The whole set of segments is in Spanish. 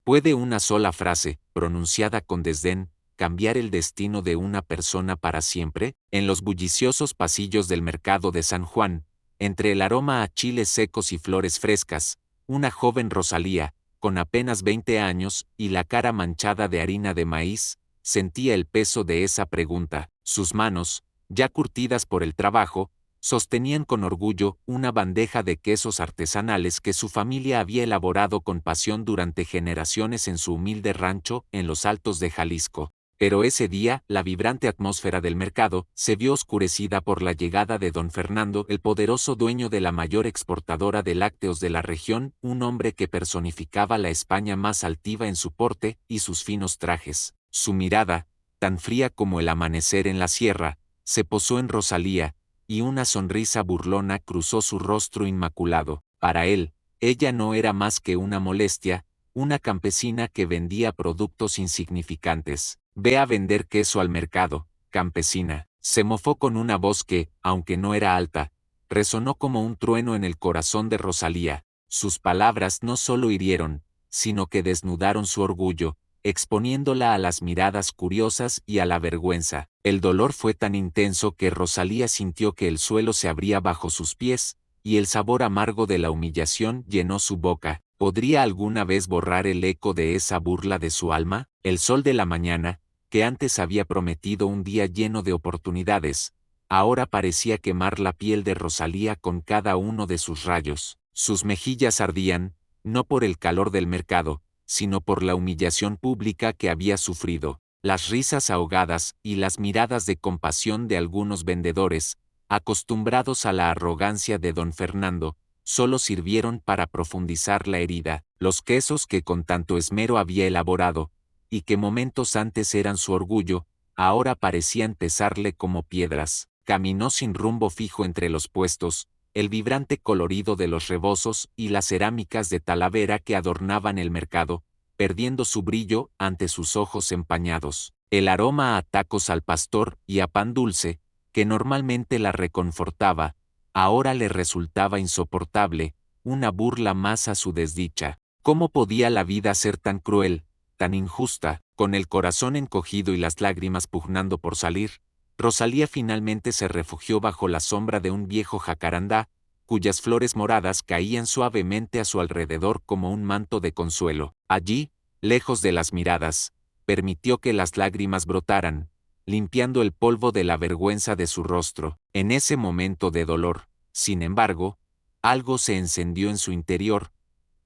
¿Puede una sola frase, pronunciada con desdén, cambiar el destino de una persona para siempre? En los bulliciosos pasillos del mercado de San Juan, entre el aroma a chiles secos y flores frescas, una joven Rosalía, con apenas 20 años y la cara manchada de harina de maíz, sentía el peso de esa pregunta. Sus manos, ya curtidas por el trabajo, sostenían con orgullo una bandeja de quesos artesanales que su familia había elaborado con pasión durante generaciones en su humilde rancho en los Altos de Jalisco. Pero ese día, la vibrante atmósfera del mercado se vio oscurecida por la llegada de don Fernando, el poderoso dueño de la mayor exportadora de lácteos de la región, un hombre que personificaba la España más altiva en su porte y sus finos trajes. Su mirada, tan fría como el amanecer en la sierra, se posó en Rosalía, y una sonrisa burlona cruzó su rostro inmaculado. Para él, ella no era más que una molestia, una campesina que vendía productos insignificantes. Ve a vender queso al mercado, campesina. Se mofó con una voz que, aunque no era alta, resonó como un trueno en el corazón de Rosalía. Sus palabras no solo hirieron, sino que desnudaron su orgullo, exponiéndola a las miradas curiosas y a la vergüenza. El dolor fue tan intenso que Rosalía sintió que el suelo se abría bajo sus pies, y el sabor amargo de la humillación llenó su boca. ¿Podría alguna vez borrar el eco de esa burla de su alma? El sol de la mañana, que antes había prometido un día lleno de oportunidades, ahora parecía quemar la piel de Rosalía con cada uno de sus rayos. Sus mejillas ardían, no por el calor del mercado, sino por la humillación pública que había sufrido. Las risas ahogadas y las miradas de compasión de algunos vendedores, acostumbrados a la arrogancia de don Fernando, solo sirvieron para profundizar la herida. Los quesos que con tanto esmero había elaborado, y que momentos antes eran su orgullo, ahora parecían pesarle como piedras. Caminó sin rumbo fijo entre los puestos, el vibrante colorido de los rebozos y las cerámicas de Talavera que adornaban el mercado, perdiendo su brillo ante sus ojos empañados. El aroma a tacos al pastor y a pan dulce, que normalmente la reconfortaba, ahora le resultaba insoportable, una burla más a su desdicha. ¿Cómo podía la vida ser tan cruel, tan injusta? Con el corazón encogido y las lágrimas pugnando por salir, Rosalía finalmente se refugió bajo la sombra de un viejo jacarandá, cuyas flores moradas caían suavemente a su alrededor como un manto de consuelo. Allí, lejos de las miradas, permitió que las lágrimas brotaran, limpiando el polvo de la vergüenza de su rostro. En ese momento de dolor, sin embargo, algo se encendió en su interior,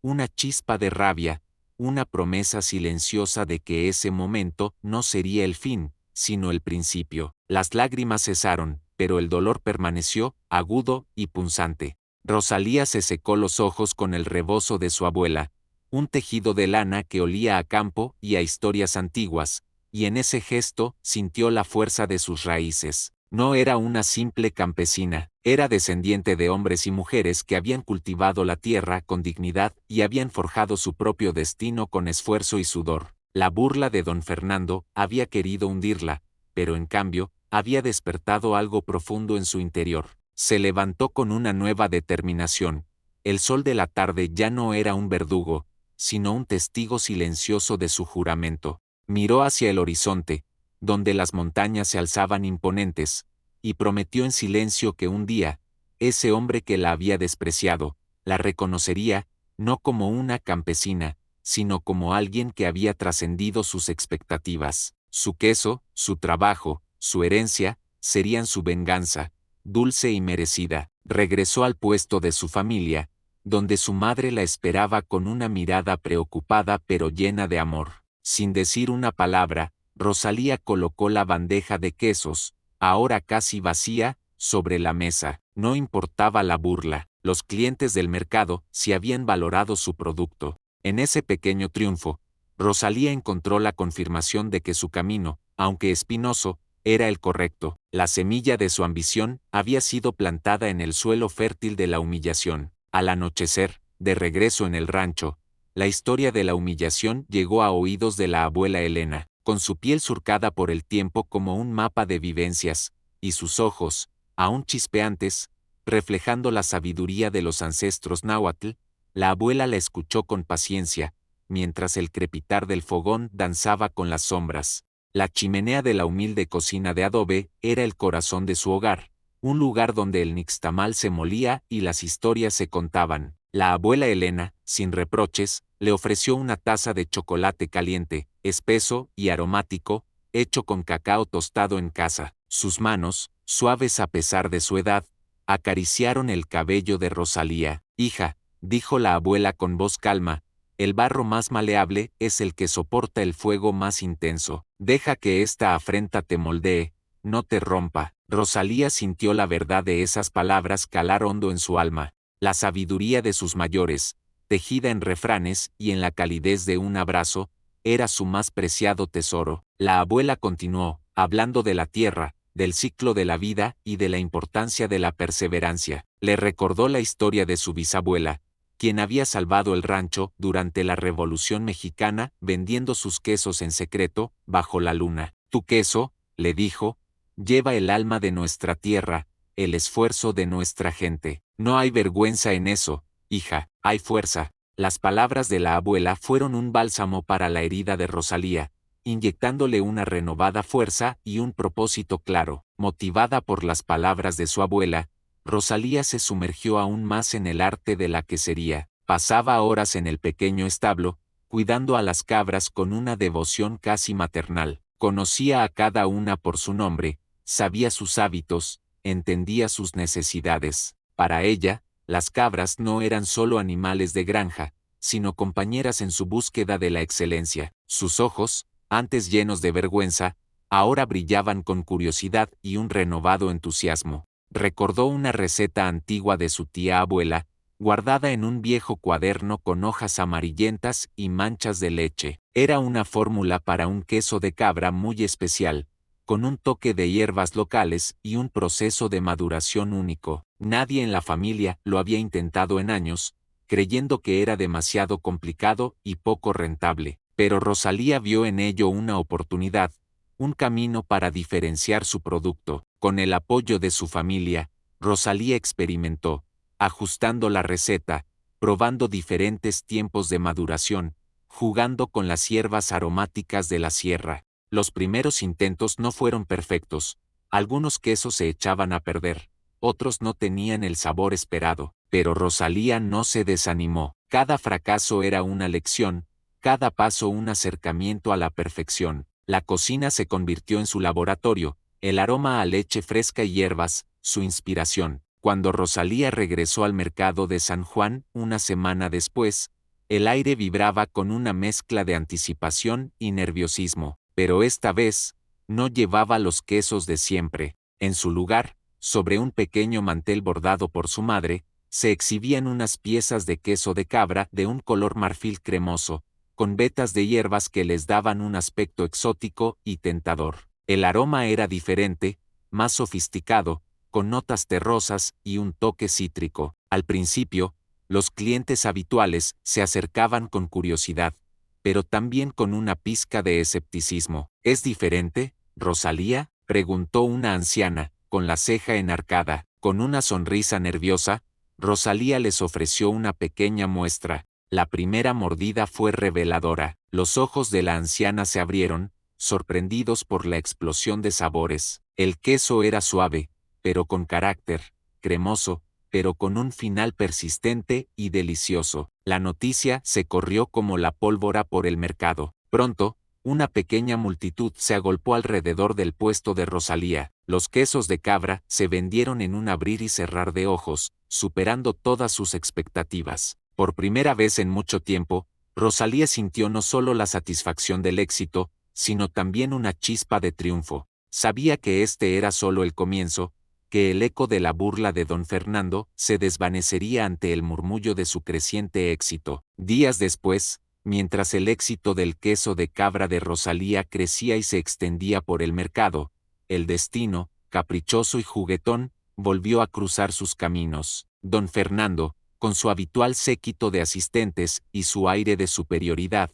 una chispa de rabia, una promesa silenciosa de que ese momento no sería el fin, sino el principio. Las lágrimas cesaron, pero el dolor permaneció, agudo y punzante. Rosalía se secó los ojos con el rebozo de su abuela, un tejido de lana que olía a campo y a historias antiguas, y en ese gesto sintió la fuerza de sus raíces. No era una simple campesina, era descendiente de hombres y mujeres que habían cultivado la tierra con dignidad y habían forjado su propio destino con esfuerzo y sudor. La burla de don Fernando había querido hundirla, pero en cambio, había despertado algo profundo en su interior. Se levantó con una nueva determinación. El sol de la tarde ya no era un verdugo, sino un testigo silencioso de su juramento. Miró hacia el horizonte, donde las montañas se alzaban imponentes, y prometió en silencio que un día, ese hombre que la había despreciado, la reconocería, no como una campesina, sino como alguien que había trascendido sus expectativas. Su queso, su trabajo, su herencia, serían su venganza, dulce y merecida. Regresó al puesto de su familia, donde su madre la esperaba con una mirada preocupada pero llena de amor. Sin decir una palabra, Rosalía colocó la bandeja de quesos, ahora casi vacía, sobre la mesa. No importaba la burla, los clientes del mercado sí habían valorado su producto. En ese pequeño triunfo, Rosalía encontró la confirmación de que su camino, aunque espinoso, era el correcto. La semilla de su ambición había sido plantada en el suelo fértil de la humillación. Al anochecer, de regreso en el rancho, la historia de la humillación llegó a oídos de la abuela Elena, con su piel surcada por el tiempo como un mapa de vivencias, y sus ojos, aún chispeantes, reflejando la sabiduría de los ancestros náhuatl. La abuela la escuchó con paciencia, mientras el crepitar del fogón danzaba con las sombras. La chimenea de la humilde cocina de adobe era el corazón de su hogar, un lugar donde el nixtamal se molía y las historias se contaban. La abuela Elena, sin reproches, le ofreció una taza de chocolate caliente, espeso y aromático, hecho con cacao tostado en casa. Sus manos, suaves a pesar de su edad, acariciaron el cabello de Rosalía. Hija, dijo la abuela con voz calma, el barro más maleable es el que soporta el fuego más intenso. Deja que esta afrenta te moldee, no te rompa. Rosalía sintió la verdad de esas palabras calar hondo en su alma, la sabiduría de sus mayores, tejida en refranes y en la calidez de un abrazo, era su más preciado tesoro. La abuela continuó, hablando de la tierra, del ciclo de la vida y de la importancia de la perseverancia. Le recordó la historia de su bisabuela, quien había salvado el rancho durante la Revolución Mexicana vendiendo sus quesos en secreto, bajo la luna. Tu queso, le dijo, lleva el alma de nuestra tierra, el esfuerzo de nuestra gente. No hay vergüenza en eso, hija, hay fuerza. Las palabras de la abuela fueron un bálsamo para la herida de Rosalía, inyectándole una renovada fuerza y un propósito claro. Motivada por las palabras de su abuela, Rosalía se sumergió aún más en el arte de la quesería. Pasaba horas en el pequeño establo, cuidando a las cabras con una devoción casi maternal. Conocía a cada una por su nombre, sabía sus hábitos, entendía sus necesidades. Para ella, las cabras no eran solo animales de granja, sino compañeras en su búsqueda de la excelencia. Sus ojos, antes llenos de vergüenza, ahora brillaban con curiosidad y un renovado entusiasmo. Recordó una receta antigua de su tía abuela, guardada en un viejo cuaderno con hojas amarillentas y manchas de leche. Era una fórmula para un queso de cabra muy especial, con un toque de hierbas locales y un proceso de maduración único. Nadie en la familia lo había intentado en años, creyendo que era demasiado complicado y poco rentable, pero Rosalía vio en ello una oportunidad, un camino para diferenciar su producto. Con el apoyo de su familia, Rosalía experimentó, ajustando la receta, probando diferentes tiempos de maduración, jugando con las hierbas aromáticas de la sierra. Los primeros intentos no fueron perfectos, algunos quesos se echaban a perder, otros no tenían el sabor esperado, pero Rosalía no se desanimó. Cada fracaso era una lección, cada paso un acercamiento a la perfección. La cocina se convirtió en su laboratorio, el aroma a leche fresca y hierbas, su inspiración. Cuando Rosalía regresó al mercado de San Juan una semana después, el aire vibraba con una mezcla de anticipación y nerviosismo, pero esta vez, no llevaba los quesos de siempre. En su lugar, sobre un pequeño mantel bordado por su madre, se exhibían unas piezas de queso de cabra de un color marfil cremoso, con vetas de hierbas que les daban un aspecto exótico y tentador. El aroma era diferente, más sofisticado, con notas terrosas y un toque cítrico. Al principio, los clientes habituales se acercaban con curiosidad, pero también con una pizca de escepticismo. ¿Es diferente, Rosalía?, preguntó una anciana, con la ceja enarcada. Con una sonrisa nerviosa, Rosalía les ofreció una pequeña muestra. La primera mordida fue reveladora. Los ojos de la anciana se abrieron, sorprendidos por la explosión de sabores. El queso era suave, pero con carácter, cremoso, pero con un final persistente y delicioso. La noticia se corrió como la pólvora por el mercado. Pronto, una pequeña multitud se agolpó alrededor del puesto de Rosalía. Los quesos de cabra se vendieron en un abrir y cerrar de ojos, superando todas sus expectativas. Por primera vez en mucho tiempo, Rosalía sintió no solo la satisfacción del éxito, sino también una chispa de triunfo. Sabía que este era solo el comienzo, que el eco de la burla de don Fernando se desvanecería ante el murmullo de su creciente éxito. Días después, mientras el éxito del queso de cabra de Rosalía crecía y se extendía por el mercado, el destino, caprichoso y juguetón, volvió a cruzar sus caminos. Don Fernando, con su habitual séquito de asistentes y su aire de superioridad,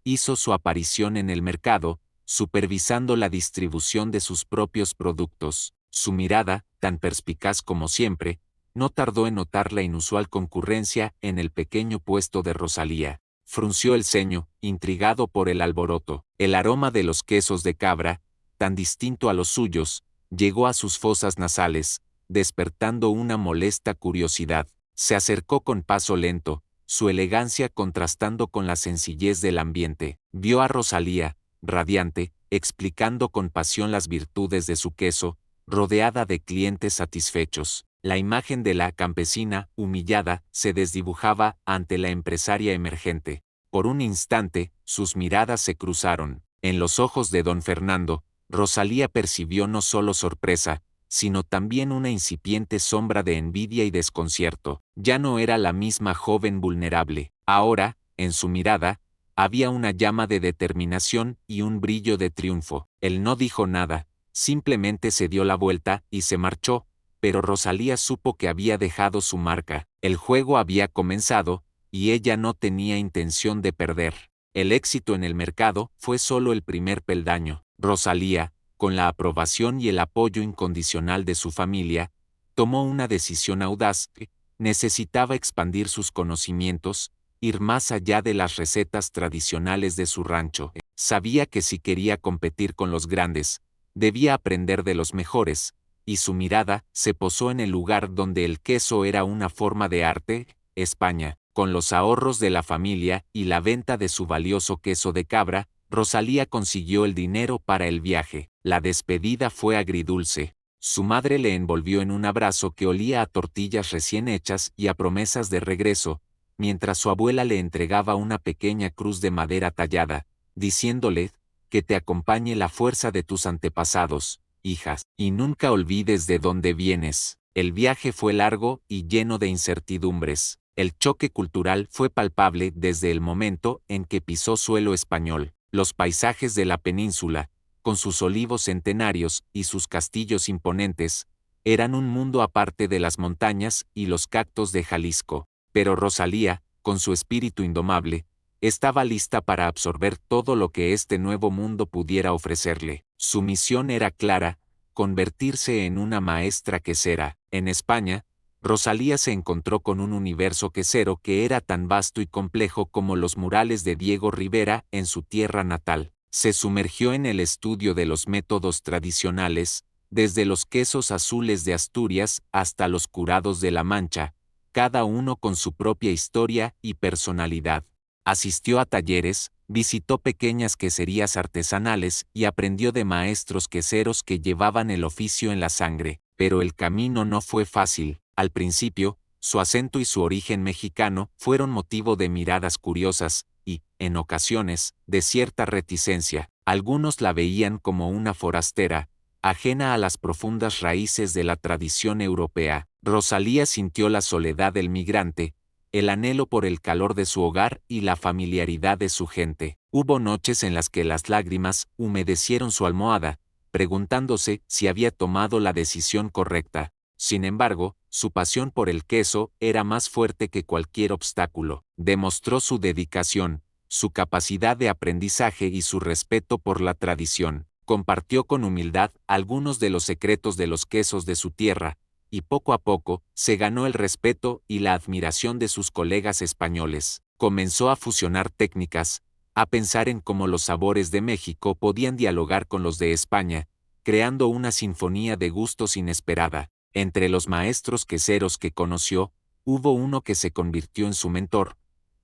hizo su aparición en el mercado, supervisando la distribución de sus propios productos. Su mirada, tan perspicaz como siempre, no tardó en notar la inusual concurrencia en el pequeño puesto de Rosalía. frunció el ceño, intrigado por el alboroto. El aroma de los quesos de cabra, tan distinto a los suyos, llegó a sus fosas nasales, despertando una molesta curiosidad. Se acercó con paso lento, su elegancia contrastando con la sencillez del ambiente. Vio a Rosalía, radiante, explicando con pasión las virtudes de su queso, rodeada de clientes satisfechos. La imagen de la campesina, humillada, se desdibujaba ante la empresaria emergente. Por un instante, sus miradas se cruzaron. En los ojos de don Fernando, Rosalía percibió no solo sorpresa, sino también una incipiente sombra de envidia y desconcierto. Ya no era la misma joven vulnerable. Ahora, en su mirada, había una llama de determinación y un brillo de triunfo. Él no dijo nada, simplemente se dio la vuelta y se marchó, pero Rosalía supo que había dejado su marca. El juego había comenzado, y ella no tenía intención de perder. El éxito en el mercado fue solo el primer peldaño. Rosalía, con la aprobación y el apoyo incondicional de su familia, tomó una decisión audaz. Necesitaba expandir sus conocimientos, ir más allá de las recetas tradicionales de su rancho. Sabía que si quería competir con los grandes, debía aprender de los mejores, y su mirada se posó en el lugar donde el queso era una forma de arte, España. Con los ahorros de la familia y la venta de su valioso queso de cabra, Rosalía consiguió el dinero para el viaje. La despedida fue agridulce. Su madre le envolvió en un abrazo que olía a tortillas recién hechas y a promesas de regreso, mientras su abuela le entregaba una pequeña cruz de madera tallada, diciéndole, que te acompañe la fuerza de tus antepasados, hijas, y nunca olvides de dónde vienes. El viaje fue largo y lleno de incertidumbres. El choque cultural fue palpable desde el momento en que pisó suelo español. Los paisajes de la península, con sus olivos centenarios y sus castillos imponentes, eran un mundo aparte de las montañas y los cactos de Jalisco. Pero Rosalía, con su espíritu indomable, estaba lista para absorber todo lo que este nuevo mundo pudiera ofrecerle. Su misión era clara: convertirse en una maestra quesera. En España, Rosalía se encontró con un universo quesero que era tan vasto y complejo como los murales de Diego Rivera en su tierra natal. Se sumergió en el estudio de los métodos tradicionales, desde los quesos azules de Asturias hasta los curados de La Mancha, cada uno con su propia historia y personalidad. Asistió a talleres, visitó pequeñas queserías artesanales y aprendió de maestros queseros que llevaban el oficio en la sangre. Pero el camino no fue fácil. Al principio, su acento y su origen mexicano fueron motivo de miradas curiosas y, en ocasiones, de cierta reticencia. Algunos la veían como una forastera, ajena a las profundas raíces de la tradición europea. Rosalía sintió la soledad del migrante, el anhelo por el calor de su hogar y la familiaridad de su gente. Hubo noches en las que las lágrimas humedecieron su almohada, preguntándose si había tomado la decisión correcta. Sin embargo, su pasión por el queso era más fuerte que cualquier obstáculo. Demostró su dedicación, su capacidad de aprendizaje y su respeto por la tradición. Compartió con humildad algunos de los secretos de los quesos de su tierra, y poco a poco se ganó el respeto y la admiración de sus colegas españoles. Comenzó a fusionar técnicas, a pensar en cómo los sabores de México podían dialogar con los de España, creando una sinfonía de gustos inesperada. Entre los maestros queseros que conoció, hubo uno que se convirtió en su mentor,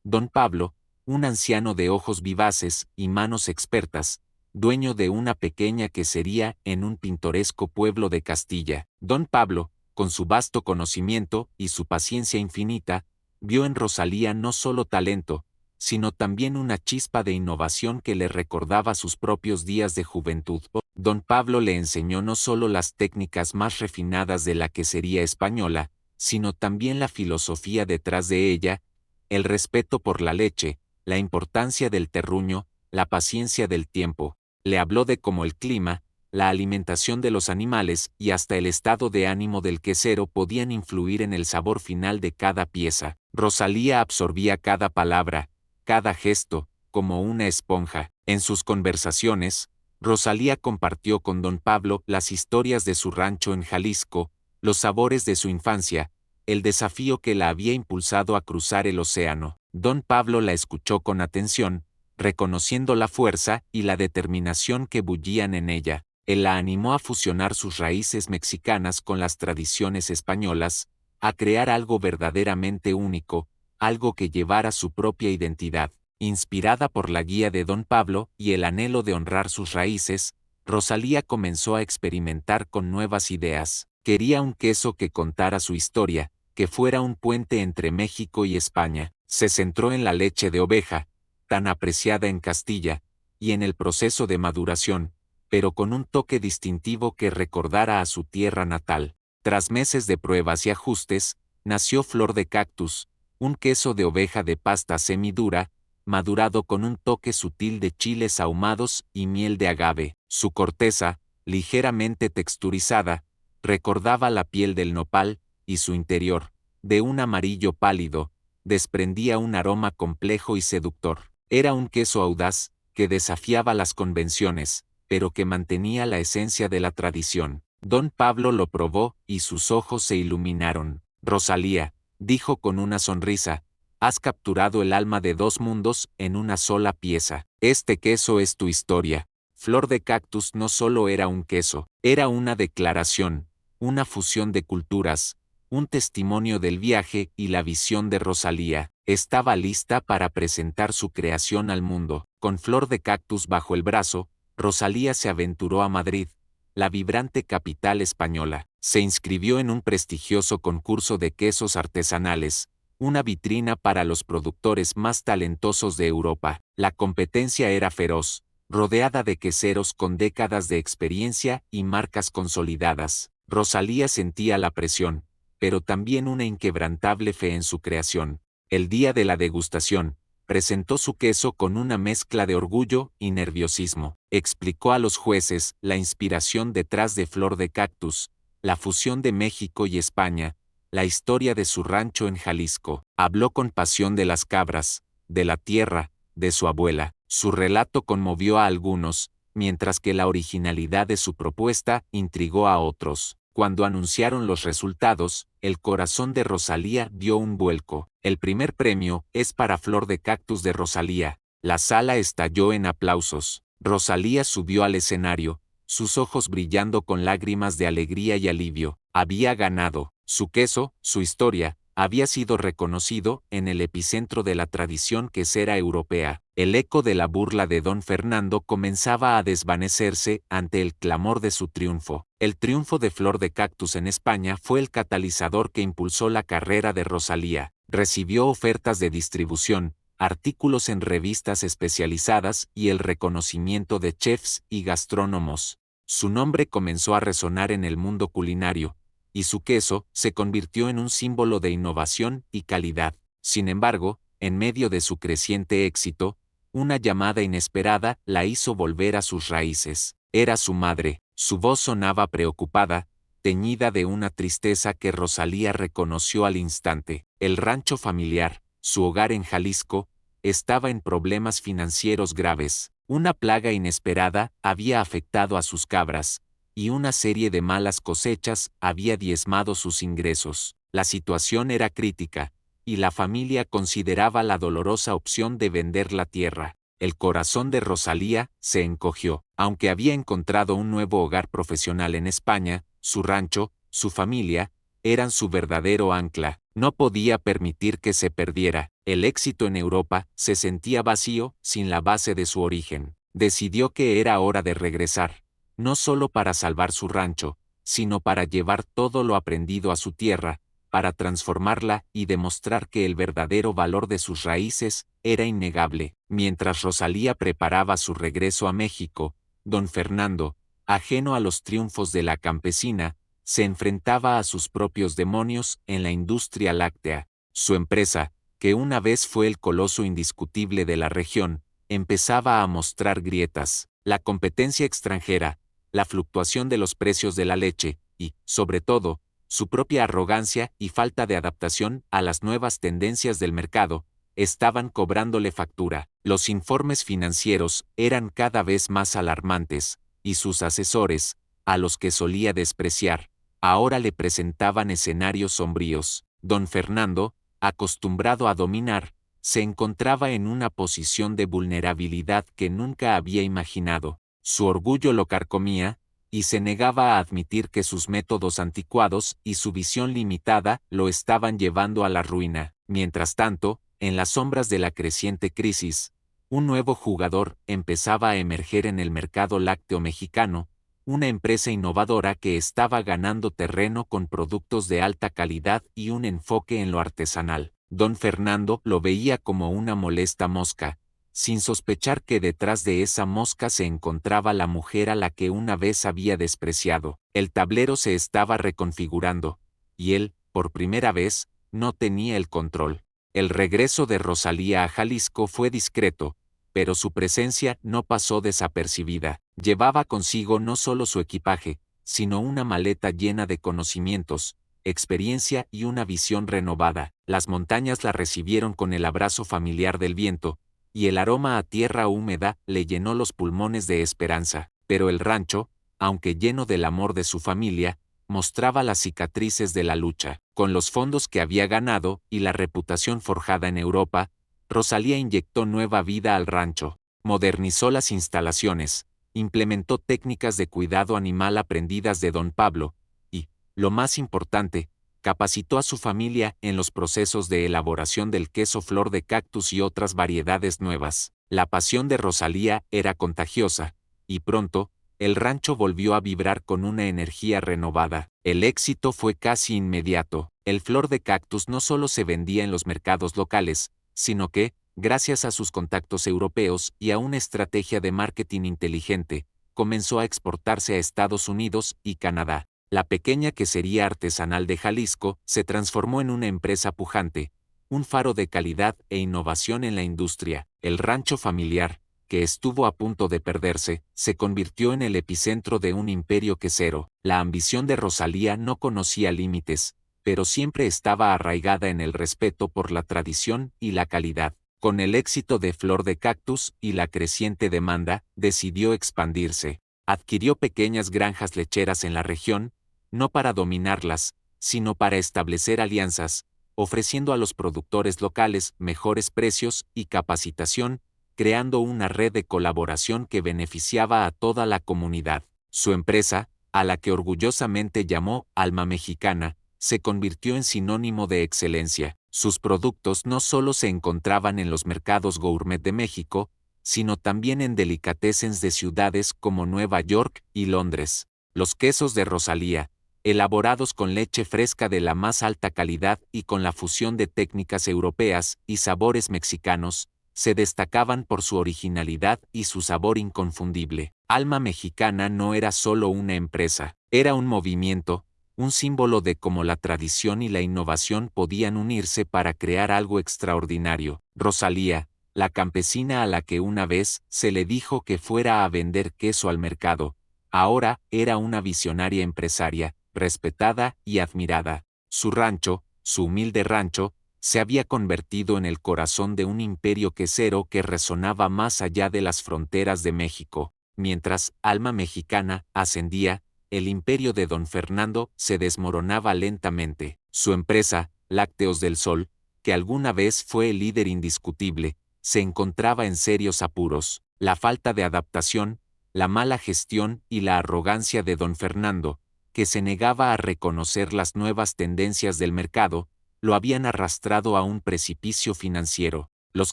don Pablo, un anciano de ojos vivaces y manos expertas, dueño de una pequeña quesería en un pintoresco pueblo de Castilla. Don Pablo, con su vasto conocimiento y su paciencia infinita, vio en Rosalía no solo talento, sino también una chispa de innovación que le recordaba sus propios días de juventud. Don Pablo le enseñó no solo las técnicas más refinadas de la quesería española, sino también la filosofía detrás de ella, el respeto por la leche, la importancia del terruño, la paciencia del tiempo. Le habló de cómo el clima, la alimentación de los animales y hasta el estado de ánimo del quesero podían influir en el sabor final de cada pieza. Rosalía absorbía cada palabra, cada gesto, como una esponja. En sus conversaciones, Rosalía compartió con don Pablo las historias de su rancho en Jalisco, los sabores de su infancia, el desafío que la había impulsado a cruzar el océano. Don Pablo la escuchó con atención, reconociendo la fuerza y la determinación que bullían en ella. Él la animó a fusionar sus raíces mexicanas con las tradiciones españolas, a crear algo verdaderamente único, algo que llevara su propia identidad. Inspirada por la guía de Don Pablo y el anhelo de honrar sus raíces, Rosalía comenzó a experimentar con nuevas ideas. Quería un queso que contara su historia, que fuera un puente entre México y España. Se centró en la leche de oveja, tan apreciada en Castilla, y en el proceso de maduración, pero con un toque distintivo que recordara a su tierra natal. Tras meses de pruebas y ajustes, nació Flor de Cactus, un queso de oveja de pasta semidura, madurado con un toque sutil de chiles ahumados y miel de agave. Su corteza, ligeramente texturizada, recordaba la piel del nopal, y su interior, de un amarillo pálido, desprendía un aroma complejo y seductor. Era un queso audaz, que desafiaba las convenciones, pero que mantenía la esencia de la tradición. Don Pablo lo probó y sus ojos se iluminaron. Rosalía, dijo con una sonrisa, has capturado el alma de dos mundos en una sola pieza. Este queso es tu historia. Flor de Cactus no solo era un queso, era una declaración, una fusión de culturas, un testimonio del viaje y la visión de Rosalía. Estaba lista para presentar su creación al mundo. Con Flor de Cactus bajo el brazo, Rosalía se aventuró a Madrid, la vibrante capital española. Se inscribió en un prestigioso concurso de quesos artesanales, una vitrina para los productores más talentosos de Europa. La competencia era feroz, rodeada de queseros con décadas de experiencia y marcas consolidadas. Rosalía sentía la presión, pero también una inquebrantable fe en su creación. El día de la degustación, presentó su queso con una mezcla de orgullo y nerviosismo. Explicó a los jueces la inspiración detrás de Flor de Cactus, la fusión de México y España, la historia de su rancho en Jalisco. Habló con pasión de las cabras, de la tierra, de su abuela. Su relato conmovió a algunos, mientras que la originalidad de su propuesta intrigó a otros. Cuando anunciaron los resultados, el corazón de Rosalía dio un vuelco. El primer premio es para Flor de Cactus de Rosalía. La sala estalló en aplausos. Rosalía subió al escenario, sus ojos brillando con lágrimas de alegría y alivio. Había ganado. Su queso, su historia, había sido reconocido en el epicentro de la tradición quesera europea. El eco de la burla de don Fernando comenzaba a desvanecerse ante el clamor de su triunfo. El triunfo de Flor de Cactus en España fue el catalizador que impulsó la carrera de Rosalía. Recibió ofertas de distribución, artículos en revistas especializadas y el reconocimiento de chefs y gastrónomos. Su nombre comenzó a resonar en el mundo culinario, y su queso se convirtió en un símbolo de innovación y calidad. Sin embargo, en medio de su creciente éxito, una llamada inesperada la hizo volver a sus raíces. Era su madre. Su voz sonaba preocupada, teñida de una tristeza que Rosalía reconoció al instante. El rancho familiar, su hogar en Jalisco, estaba en problemas financieros graves. Una plaga inesperada había afectado a sus cabras, y una serie de malas cosechas había diezmado sus ingresos. La situación era crítica, y la familia consideraba la dolorosa opción de vender la tierra. El corazón de Rosalía se encogió. Aunque había encontrado un nuevo hogar profesional en España, su rancho, su familia, eran su verdadero ancla. No podía permitir que se perdiera. El éxito en Europa se sentía vacío sin la base de su origen. Decidió que era hora de regresar, no solo para salvar su rancho, sino para llevar todo lo aprendido a su tierra, para transformarla y demostrar que el verdadero valor de sus raíces era innegable. Mientras Rosalía preparaba su regreso a México, don Fernando, ajeno a los triunfos de la campesina, se enfrentaba a sus propios demonios en la industria láctea. Su empresa, que una vez fue el coloso indiscutible de la región, empezaba a mostrar grietas. La competencia extranjera, la fluctuación de los precios de la leche y, sobre todo, su propia arrogancia y falta de adaptación a las nuevas tendencias del mercado, estaban cobrándole factura. Los informes financieros eran cada vez más alarmantes, y sus asesores, a los que solía despreciar, ahora le presentaban escenarios sombríos. Don Fernando, acostumbrado a dominar, se encontraba en una posición de vulnerabilidad que nunca había imaginado. Su orgullo lo carcomía, y se negaba a admitir que sus métodos anticuados y su visión limitada lo estaban llevando a la ruina. Mientras tanto, en las sombras de la creciente crisis, un nuevo jugador empezaba a emerger en el mercado lácteo mexicano, una empresa innovadora que estaba ganando terreno con productos de alta calidad y un enfoque en lo artesanal. Don Fernando lo veía como una molesta mosca, sin sospechar que detrás de esa mosca se encontraba la mujer a la que una vez había despreciado. El tablero se estaba reconfigurando, y él, por primera vez, no tenía el control. El regreso de Rosalía a Jalisco fue discreto, pero su presencia no pasó desapercibida. Llevaba consigo no solo su equipaje, sino una maleta llena de conocimientos, experiencia y una visión renovada. Las montañas la recibieron con el abrazo familiar del viento, y el aroma a tierra húmeda le llenó los pulmones de esperanza. Pero el rancho, aunque lleno del amor de su familia, mostraba las cicatrices de la lucha. Con los fondos que había ganado y la reputación forjada en Europa, Rosalía inyectó nueva vida al rancho, modernizó las instalaciones, implementó técnicas de cuidado animal aprendidas de don Pablo, y, lo más importante, capacitó a su familia en los procesos de elaboración del queso flor de cactus y otras variedades nuevas. La pasión de Rosalía era contagiosa, y pronto, el rancho volvió a vibrar con una energía renovada. El éxito fue casi inmediato. El flor de cactus no solo se vendía en los mercados locales, sino que, gracias a sus contactos europeos y a una estrategia de marketing inteligente, comenzó a exportarse a Estados Unidos y Canadá. La pequeña quesería artesanal de Jalisco se transformó en una empresa pujante, un faro de calidad e innovación en la industria. El rancho familiar, que estuvo a punto de perderse, se convirtió en el epicentro de un imperio quesero. La ambición de Rosalía no conocía límites, pero siempre estaba arraigada en el respeto por la tradición y la calidad. Con el éxito de Flor de Cactus y la creciente demanda, decidió expandirse. Adquirió pequeñas granjas lecheras en la región, no para dominarlas, sino para establecer alianzas, ofreciendo a los productores locales mejores precios y capacitación, creando una red de colaboración que beneficiaba a toda la comunidad. Su empresa, a la que orgullosamente llamó Alma Mexicana, se convirtió en sinónimo de excelencia. Sus productos no solo se encontraban en los mercados gourmet de México, sino también en delicatessens de ciudades como Nueva York y Londres. Los quesos de Rosalía, elaborados con leche fresca de la más alta calidad y con la fusión de técnicas europeas y sabores mexicanos, se destacaban por su originalidad y su sabor inconfundible. Alma Mexicana no era solo una empresa, era un movimiento, un símbolo de cómo la tradición y la innovación podían unirse para crear algo extraordinario. Rosalía, la campesina a la que una vez se le dijo que fuera a vender queso al mercado, ahora era una visionaria empresaria, respetada y admirada. Su rancho, su humilde rancho, se había convertido en el corazón de un imperio quesero que resonaba más allá de las fronteras de México. Mientras Alma Mexicana ascendía, el imperio de don Fernando se desmoronaba lentamente. Su empresa, Lácteos del Sol, que alguna vez fue el líder indiscutible, se encontraba en serios apuros. La falta de adaptación, la mala gestión y la arrogancia de don Fernando, que se negaba a reconocer las nuevas tendencias del mercado, lo habían arrastrado a un precipicio financiero. Los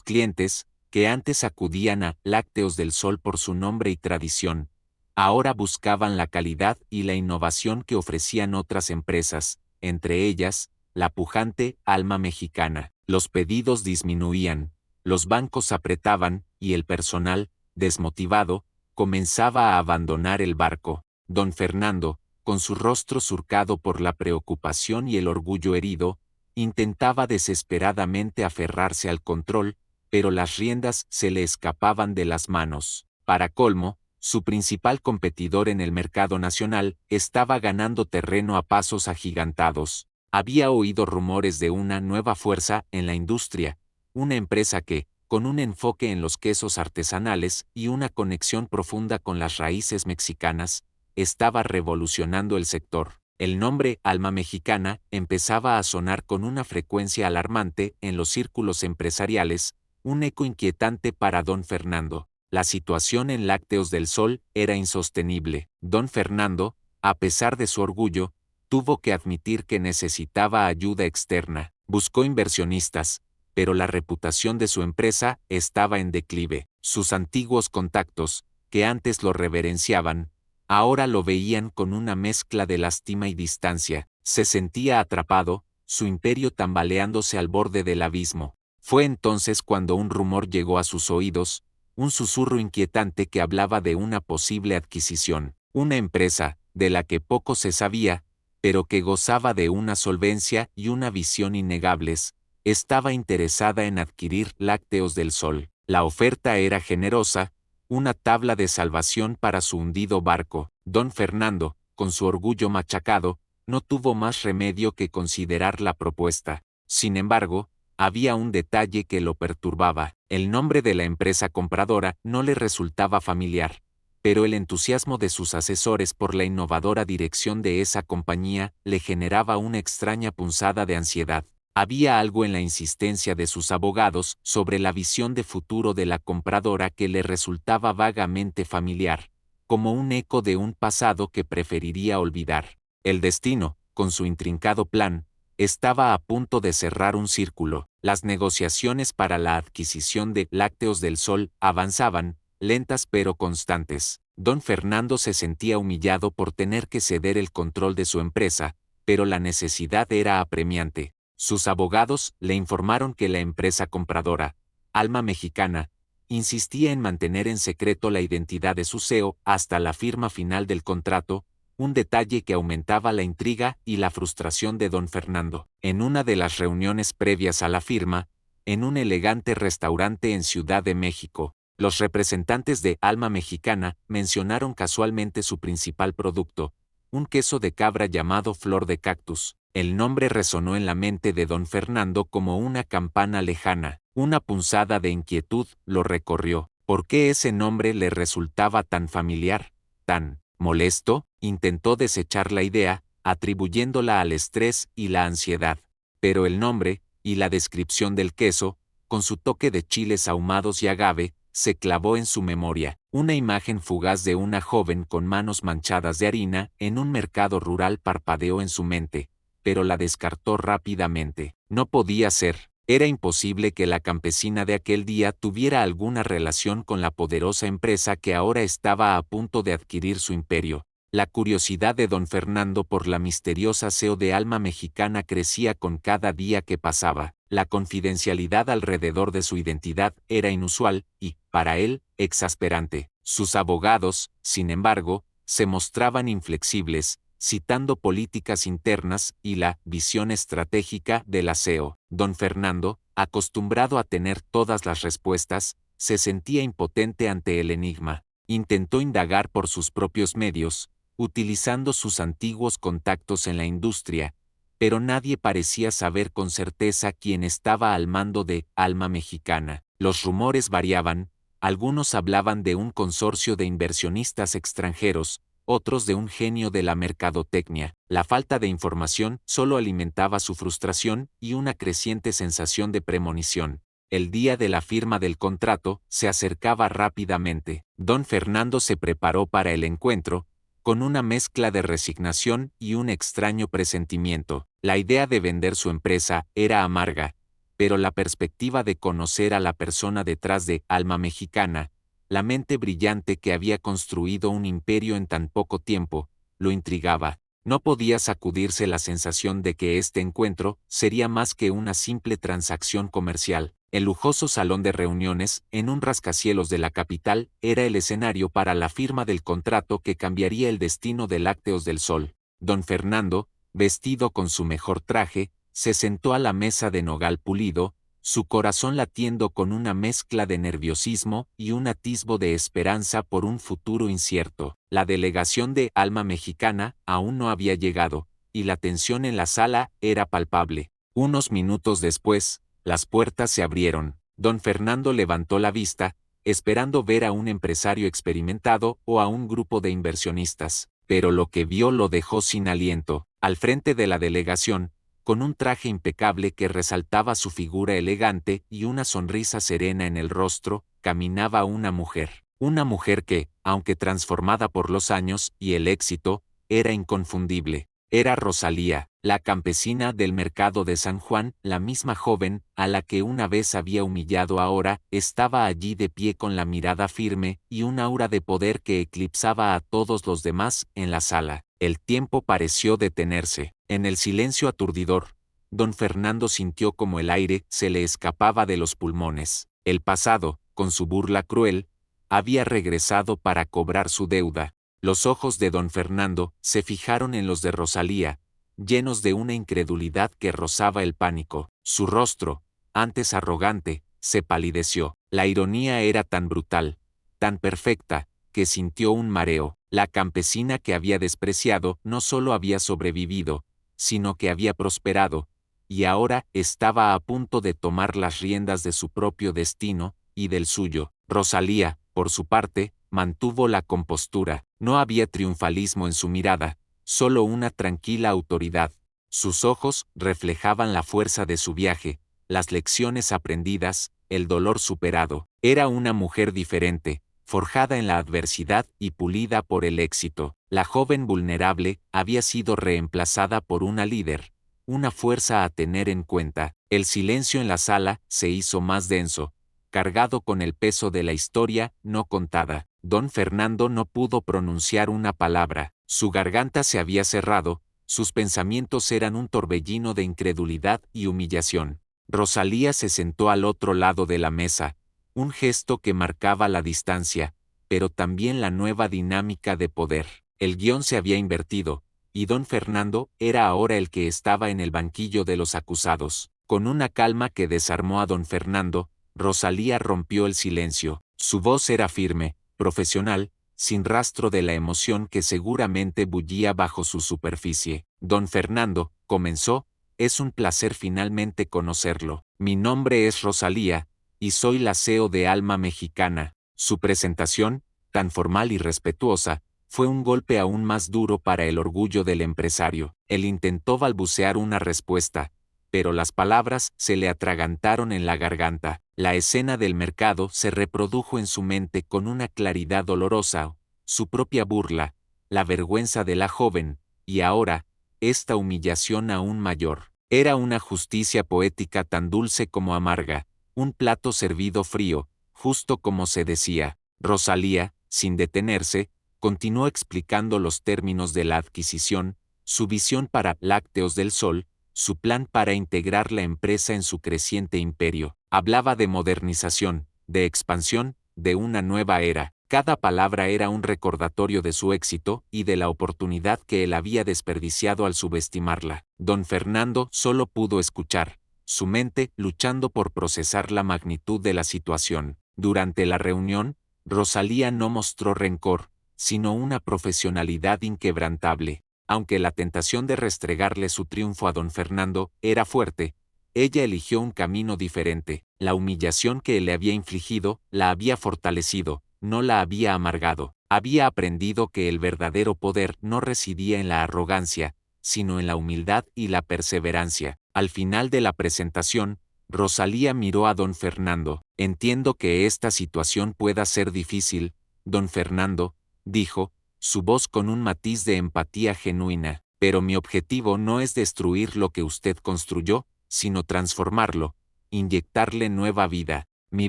clientes, que antes acudían a Lácteos del Sol por su nombre y tradición, ahora buscaban la calidad y la innovación que ofrecían otras empresas, entre ellas, la pujante Alma Mexicana. Los pedidos disminuían, los bancos apretaban, y el personal, desmotivado, comenzaba a abandonar el barco. Don Fernando, con su rostro surcado por la preocupación y el orgullo herido, intentaba desesperadamente aferrarse al control, pero las riendas se le escapaban de las manos. Para colmo, su principal competidor en el mercado nacional estaba ganando terreno a pasos agigantados. Había oído rumores de una nueva fuerza en la industria, una empresa que, con un enfoque en los quesos artesanales y una conexión profunda con las raíces mexicanas, estaba revolucionando el sector. El nombre Alma Mexicana empezaba a sonar con una frecuencia alarmante en los círculos empresariales, un eco inquietante para don Fernando. La situación en Lácteos del Sol era insostenible. Don Fernando, a pesar de su orgullo, tuvo que admitir que necesitaba ayuda externa. Buscó inversionistas, pero la reputación de su empresa estaba en declive. Sus antiguos contactos, que antes lo reverenciaban, ahora lo veían con una mezcla de lástima y distancia. Se sentía atrapado, su imperio tambaleándose al borde del abismo. Fue entonces cuando un rumor llegó a sus oídos, un susurro inquietante que hablaba de una posible adquisición. Una empresa, de la que poco se sabía, pero que gozaba de una solvencia y una visión innegables, estaba interesada en adquirir Lácteos del Sol. La oferta era generosa, una tabla de salvación para su hundido barco. Don Fernando, con su orgullo machacado, no tuvo más remedio que considerar la propuesta. Sin embargo, había un detalle que lo perturbaba. El nombre de la empresa compradora no le resultaba familiar, pero el entusiasmo de sus asesores por la innovadora dirección de esa compañía le generaba una extraña punzada de ansiedad. Había algo en la insistencia de sus abogados sobre la visión de futuro de la compradora que le resultaba vagamente familiar, como un eco de un pasado que preferiría olvidar. El destino, con su intrincado plan, estaba a punto de cerrar un círculo. Las negociaciones para la adquisición de Lácteos del Sol avanzaban, lentas pero constantes. Don Fernando se sentía humillado por tener que ceder el control de su empresa, pero la necesidad era apremiante. Sus abogados le informaron que la empresa compradora, Alma Mexicana, insistía en mantener en secreto la identidad de su CEO hasta la firma final del contrato, un detalle que aumentaba la intriga y la frustración de don Fernando. En una de las reuniones previas a la firma, en un elegante restaurante en Ciudad de México, los representantes de Alma Mexicana mencionaron casualmente su principal producto, un queso de cabra llamado Flor de Cactus. El nombre resonó en la mente de don Fernando como una campana lejana. Una punzada de inquietud lo recorrió. ¿Por qué ese nombre le resultaba tan familiar, tan molesto? Intentó desechar la idea, atribuyéndola al estrés y la ansiedad. Pero el nombre, y la descripción del queso, con su toque de chiles ahumados y agave, se clavó en su memoria. Una imagen fugaz de una joven con manos manchadas de harina en un mercado rural parpadeó en su mente, pero la descartó rápidamente. No podía ser. Era imposible que la campesina de aquel día tuviera alguna relación con la poderosa empresa que ahora estaba a punto de adquirir su imperio. La curiosidad de don Fernando por la misteriosa CEO de Alma Mexicana crecía con cada día que pasaba. La confidencialidad alrededor de su identidad era inusual y, para él, exasperante. Sus abogados, sin embargo, se mostraban inflexibles, citando políticas internas y la visión estratégica del CEO. Don Fernando, acostumbrado a tener todas las respuestas, se sentía impotente ante el enigma. Intentó indagar por sus propios medios, utilizando sus antiguos contactos en la industria, pero nadie parecía saber con certeza quién estaba al mando de Alma Mexicana. Los rumores variaban, algunos hablaban de un consorcio de inversionistas extranjeros, otros de un genio de la mercadotecnia. La falta de información solo alimentaba su frustración y una creciente sensación de premonición. El día de la firma del contrato se acercaba rápidamente. Don Fernando se preparó para el encuentro, con una mezcla de resignación y un extraño presentimiento. La idea de vender su empresa era amarga, pero la perspectiva de conocer a la persona detrás de Alma Mexicana, la mente brillante que había construido un imperio en tan poco tiempo, lo intrigaba. No podía sacudirse la sensación de que este encuentro sería más que una simple transacción comercial. El lujoso salón de reuniones, en un rascacielos de la capital, era el escenario para la firma del contrato que cambiaría el destino de Lácteos del Sol. Don Fernando, vestido con su mejor traje, se sentó a la mesa de nogal pulido, su corazón latiendo con una mezcla de nerviosismo y un atisbo de esperanza por un futuro incierto. La delegación de Alma Mexicana aún no había llegado, y la tensión en la sala era palpable. Unos minutos después, las puertas se abrieron. Don Fernando levantó la vista, esperando ver a un empresario experimentado o a un grupo de inversionistas. pero lo que vio lo dejó sin aliento. Al frente de la delegación, con un traje impecable que resaltaba su figura elegante y una sonrisa serena en el rostro, caminaba una mujer. Una mujer que, aunque transformada por los años y el éxito, era inconfundible. Era Rosalía, la campesina del mercado de San Juan, la misma joven a la que una vez había humillado. Ahora estaba allí de pie con la mirada firme y un aura de poder que eclipsaba a todos los demás en la sala. El tiempo pareció detenerse. En el silencio aturdidor, don Fernando sintió como el aire se le escapaba de los pulmones. El pasado, con su burla cruel, había regresado para cobrar su deuda. Los ojos de don Fernando se fijaron en los de Rosalía, llenos de una incredulidad que rozaba el pánico. Su rostro, antes arrogante, se palideció. La ironía era tan brutal, tan perfecta, que sintió un mareo. La campesina que había despreciado no solo había sobrevivido, sino que había prosperado, y ahora estaba a punto de tomar las riendas de su propio destino y del suyo. Rosalía, por su parte, mantuvo la compostura. No había triunfalismo en su mirada, solo una tranquila autoridad. Sus ojos reflejaban la fuerza de su viaje, las lecciones aprendidas, el dolor superado. Era una mujer diferente, forjada en la adversidad y pulida por el éxito. La joven vulnerable había sido reemplazada por una líder, una fuerza a tener en cuenta. El silencio en la sala se hizo más denso, cargado con el peso de la historia no contada. Don Fernando no pudo pronunciar una palabra, su garganta se había cerrado, sus pensamientos eran un torbellino de incredulidad y humillación. Rosalía se sentó al otro lado de la mesa, un gesto que marcaba la distancia, pero también la nueva dinámica de poder. El guión se había invertido, y don Fernando era ahora el que estaba en el banquillo de los acusados. Con una calma que desarmó a don Fernando, Rosalía rompió el silencio. Su voz era firme, profesional, sin rastro de la emoción que seguramente bullía bajo su superficie. Don Fernando, comenzó, es un placer finalmente conocerlo. Mi nombre es Rosalía, y soy la CEO de Alma Mexicana. Su presentación, tan formal y respetuosa, fue un golpe aún más duro para el orgullo del empresario. Él intentó balbucear una respuesta, pero las palabras se le atragantaron en la garganta. La escena del mercado se reprodujo en su mente con una claridad dolorosa, su propia burla, la vergüenza de la joven, y ahora, esta humillación aún mayor. Era una justicia poética tan dulce como amarga, un plato servido frío, justo como se decía. Rosalía, sin detenerse, continuó explicando los términos de la adquisición, su visión para Lácteos del Sol, su plan para integrar la empresa en su creciente imperio. Hablaba de modernización, de expansión, de una nueva era. Cada palabra era un recordatorio de su éxito y de la oportunidad que él había desperdiciado al subestimarla. Don Fernando solo pudo escuchar, su mente luchando por procesar la magnitud de la situación. Durante la reunión, Rosalía no mostró rencor, sino una profesionalidad inquebrantable. Aunque la tentación de restregarle su triunfo a don Fernando era fuerte, ella eligió un camino diferente. La humillación que le había infligido la había fortalecido, no la había amargado. Había aprendido que el verdadero poder no residía en la arrogancia, sino en la humildad y la perseverancia. Al final de la presentación, Rosalía miró a don Fernando. Entiendo que esta situación pueda ser difícil, don Fernando, dijo, su voz con un matiz de empatía genuina, pero mi objetivo no es destruir lo que usted construyó, sino transformarlo, inyectarle nueva vida. Mi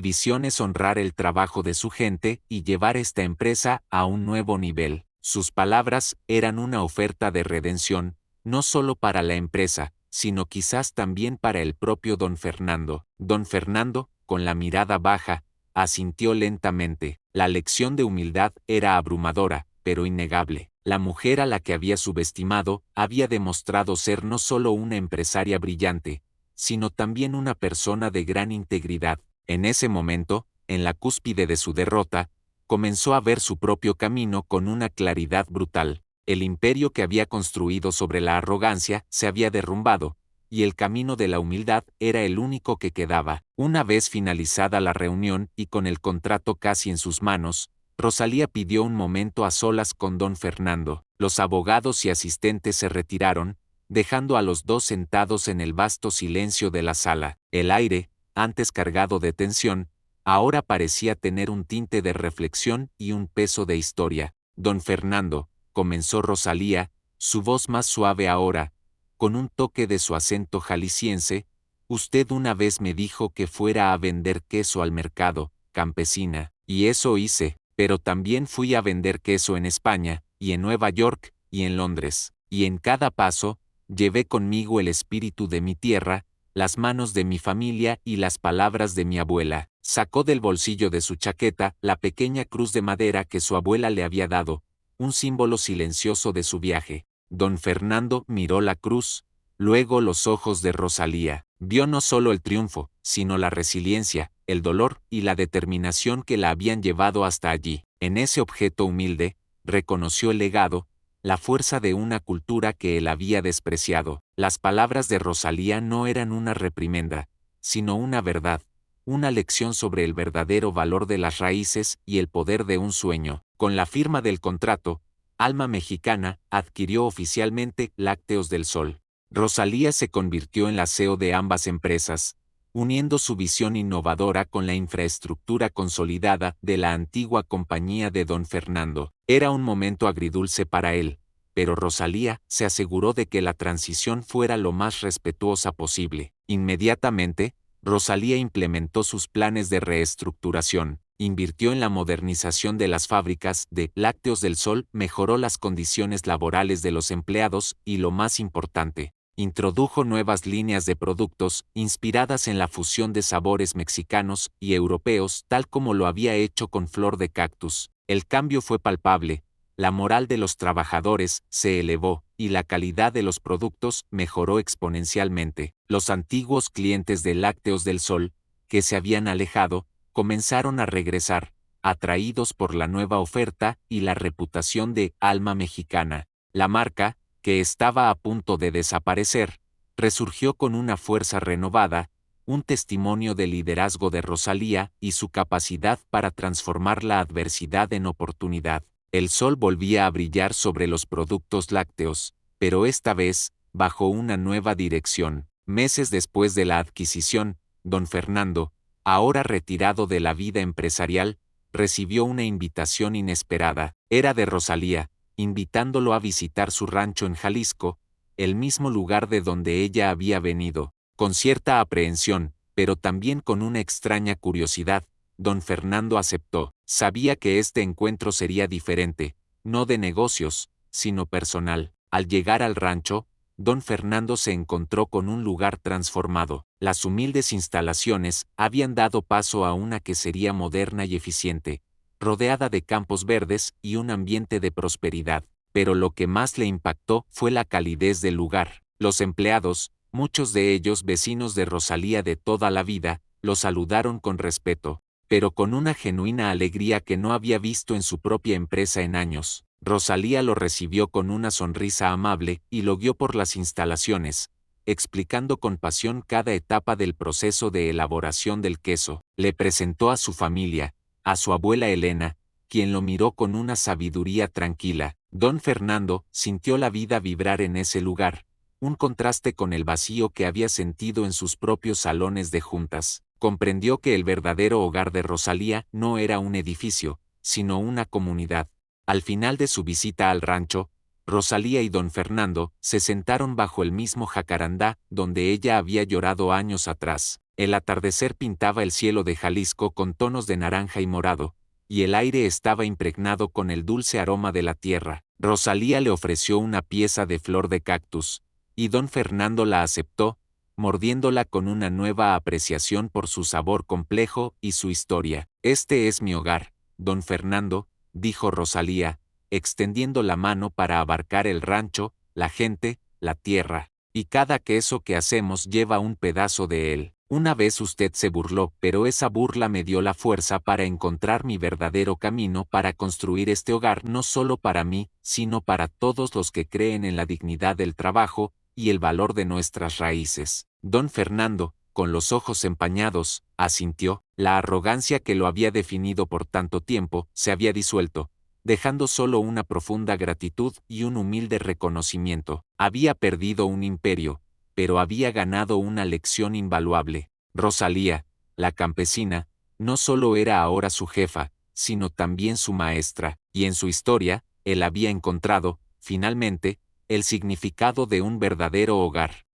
visión es honrar el trabajo de su gente y llevar esta empresa a un nuevo nivel. Sus palabras eran una oferta de redención, no solo para la empresa, sino quizás también para el propio don Fernando. Don Fernando, con la mirada baja, asintió lentamente. La lección de humildad era abrumadora, pero innegable. La mujer a la que había subestimado había demostrado ser no solo una empresaria brillante, sino también una persona de gran integridad. En ese momento, en la cúspide de su derrota, comenzó a ver su propio camino con una claridad brutal. El imperio que había construido sobre la arrogancia se había derrumbado, y el camino de la humildad era el único que quedaba. Una vez finalizada la reunión y con el contrato casi en sus manos, Rosalía pidió un momento a solas con don Fernando. Los abogados y asistentes se retiraron, dejando a los dos sentados en el vasto silencio de la sala. El aire, antes cargado de tensión, ahora parecía tener un tinte de reflexión y un peso de historia. Don Fernando, comenzó Rosalía, su voz más suave ahora, con un toque de su acento jalisciense, usted una vez me dijo que fuera a vender queso al mercado, campesina, y eso hice, pero también fui a vender queso en España, y en Nueva York, y en Londres, y en cada paso, llevé conmigo el espíritu de mi tierra, las manos de mi familia y las palabras de mi abuela. Sacó del bolsillo de su chaqueta la pequeña cruz de madera que su abuela le había dado, un símbolo silencioso de su viaje. Don Fernando miró la cruz, luego los ojos de Rosalía. Vio no solo el triunfo, sino la resiliencia, el dolor y la determinación que la habían llevado hasta allí. En ese objeto humilde, reconoció el legado, la fuerza de una cultura que él había despreciado. Las palabras de Rosalía no eran una reprimenda, sino una verdad, una lección sobre el verdadero valor de las raíces y el poder de un sueño. Con la firma del contrato, Alma Mexicana adquirió oficialmente Lácteos del Sol. Rosalía se convirtió en la CEO de ambas empresas, uniendo su visión innovadora con la infraestructura consolidada de la antigua compañía de don Fernando. Era un momento agridulce para él, pero Rosalía se aseguró de que la transición fuera lo más respetuosa posible. Inmediatamente, Rosalía implementó sus planes de reestructuración, invirtió en la modernización de las fábricas de Lácteos del Sol, mejoró las condiciones laborales de los empleados y, lo más importante, introdujo nuevas líneas de productos inspiradas en la fusión de sabores mexicanos y europeos, tal como lo había hecho con Flor de Cactus. El cambio fue palpable, la moral de los trabajadores se elevó y la calidad de los productos mejoró exponencialmente. Los antiguos clientes de Lácteos del Sol, que se habían alejado, comenzaron a regresar, atraídos por la nueva oferta y la reputación de Alma Mexicana. La marca, que estaba a punto de desaparecer, resurgió con una fuerza renovada, un testimonio del liderazgo de Rosalía y su capacidad para transformar la adversidad en oportunidad. El sol volvía a brillar sobre los productos lácteos, pero esta vez, bajo una nueva dirección. Meses después de la adquisición, don Fernando, ahora retirado de la vida empresarial, recibió una invitación inesperada. Era de Rosalía, invitándolo a visitar su rancho en Jalisco, el mismo lugar de donde ella había venido. Con cierta aprehensión, pero también con una extraña curiosidad, don Fernando aceptó. Sabía que este encuentro sería diferente, no de negocios, sino personal. Al llegar al rancho, don Fernando se encontró con un lugar transformado. Las humildes instalaciones habían dado paso a una que sería moderna y eficiente, rodeada de campos verdes y un ambiente de prosperidad. Pero lo que más le impactó fue la calidez del lugar. Los empleados, muchos de ellos vecinos de Rosalía de toda la vida, lo saludaron con respeto, pero con una genuina alegría que no había visto en su propia empresa en años. Rosalía lo recibió con una sonrisa amable y lo guió por las instalaciones, explicando con pasión cada etapa del proceso de elaboración del queso. Le presentó a su familia, a su abuela Elena, quien lo miró con una sabiduría tranquila. Don Fernando sintió la vida vibrar en ese lugar, un contraste con el vacío que había sentido en sus propios salones de juntas. Comprendió que el verdadero hogar de Rosalía no era un edificio, sino una comunidad. Al final de su visita al rancho, Rosalía y don Fernando se sentaron bajo el mismo jacarandá donde ella había llorado años atrás. El atardecer pintaba el cielo de Jalisco con tonos de naranja y morado, y el aire estaba impregnado con el dulce aroma de la tierra. Rosalía le ofreció una pieza de flor de cactus, y don Fernando la aceptó, mordiéndola con una nueva apreciación por su sabor complejo y su historia. Este es mi hogar, don Fernando, dijo Rosalía, extendiendo la mano para abarcar el rancho, la gente, la tierra, y cada queso que hacemos lleva un pedazo de él. Una vez usted se burló, pero esa burla me dio la fuerza para encontrar mi verdadero camino para construir este hogar no solo para mí, sino para todos los que creen en la dignidad del trabajo y el valor de nuestras raíces. Don Fernando, con los ojos empañados, asintió. La arrogancia que lo había definido por tanto tiempo se había disuelto, dejando solo una profunda gratitud y un humilde reconocimiento. Había perdido un imperio, pero había ganado una lección invaluable. Rosalía, la campesina, no solo era ahora su jefa, sino también su maestra, y en su historia, él había encontrado, finalmente, el significado de un verdadero hogar.